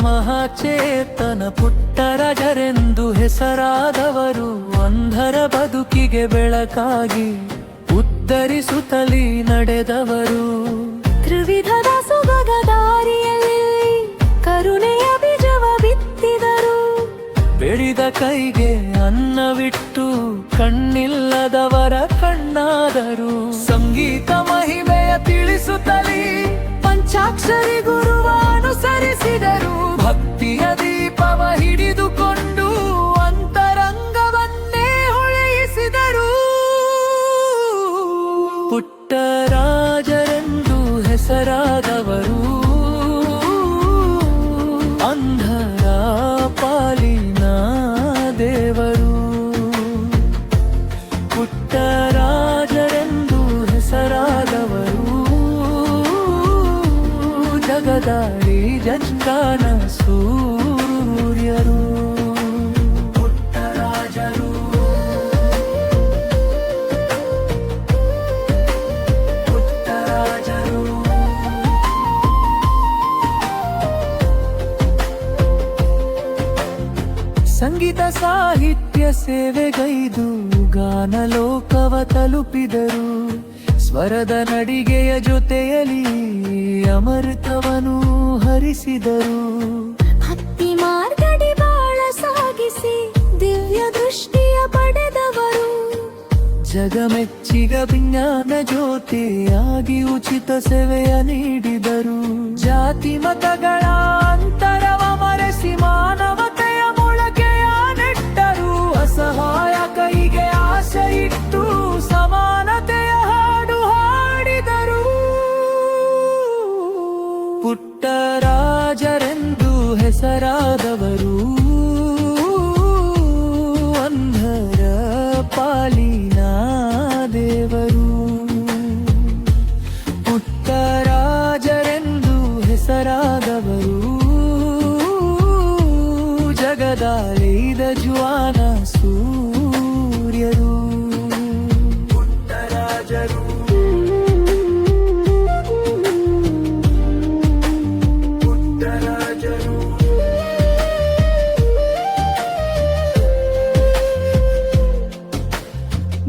ಮಹಾಚೇತನ ಪುಟ್ಟರಾಜರೆಂದು ಹೆಸರಾದವರು ಅಂಧರ ಬದುಕಿಗೆ ಬೆಳಕಾಗಿ ಉದ್ಧರಿಸುತ್ತಲೀ ನಡೆದವರು. ತ್ರಿವಿಧದ ಸೊಬಗ ದಾರಿಯಲ್ಲಿ ಕರುಣೆಯ ಬೀಜವ ಬಿತ್ತಿದರು. ಬೆಳೆದ ಕೈಗೆ ಅನ್ನವಿಟ್ಟು ಕಣ್ಣಿಲ್ಲದವರ ಕಣ್ಣಾದರು. ಸಂಗೀತ ಮಹಿಮೆಯ ತಿಳಿಸುತ್ತಲೀ ಪಂಚಾಕ್ಷರಿ ಗುರುವ ಅನುಸರಿಸಿದರು. ಭಕ್ತಿಯ ದೀಪವ ಹಿಡಿದುಕೊಂಡು ಅಂತರಂಗವನ್ನೇ ಹೊಳೆಯಿಸಿದರು. ಪುಟ್ಟರಾಜರೆಂದು ಹೆಸರಾದವರು ಅಂಧರ ಪಾಲಿನ ದೇವರು. ಪುಟ್ಟರಾಜರೆಂದು ಹೆಸರಾದವರು ಜಗದಾಳಿ ಜಂಗಾನ ಸೂರ್ಯರು. ಪುಟ್ಟರಾಜರು ಪುಟ್ಟರಾಜರು ಸಂಗೀತ ಸಾಹಿತ್ಯ ಸೇವೆಗೈದು ಗಾನಲೋಕವ ತಲುಪಿದರು. ಸ್ವರದ ನಡಿಗೆಯ ಜೊತೆಯಲ್ಲಿ ಅಮೃತವನು ಹರಿಸಿದರು. ಭಕ್ತಿ ಮಾರ್ಗಡಿ ಬಾಳ ಸಾಗಿಸಿ ದಿವ್ಯ ದೃಷ್ಟಿಯ ಪಡೆದವರು. ಜಗಮೆಚ್ಚಿಗ ವಿಜ್ಞಾನ ಜ್ಯೋತಿಯಾಗಿ ಉಚಿತ ಸೇವೆಯ ನೀಡಿದರು. ಜಾತಿ ಮತಗಳ ಅಂತರವ ಮರೆಸಿ ಮಾನವತೆಯ ಮೊಳಕೆಯ ನೆಟ್ಟರು. ಅಸಹಾಯ ಕೈಗೆ ಆಸೆ ಇಟ್ಟು ಸಮಾನತೆಯ ಹಾಡು ಹಾಡಿದರು. ಪುಟ್ಟರಾಜರೆಂದು ಹೆಸರಾದವರು ಅಂಧರ ಪಾಲಿನ ದೇವರು. ಪುಟ್ಟರಾಜರೆಂದು ಹೆಸರಾದವರು ಜಗದಾಳಿದ ಜ್ವಾನ ಸೂರ್ಯರು. ಪುಟ್ಟರಾಜರು ಪುಟ್ಟರಾಜರು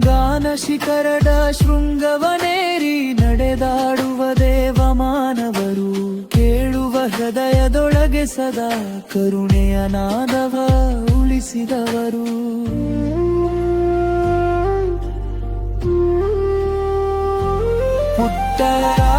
ಗಾನ ಶಿಖರದ ಶೃಂಗವನೇರಿ ನಡೆದಾಡುವ ದೇವಮಾನವರು. ಕೇಳುವ ಹೃದಯದೊಳಗೆ ಸದಾ ಕರುಣೆಯ ನಾದವ ಉಳಿಸಿದವರು. ಪುಟ್ಟರಾಜರು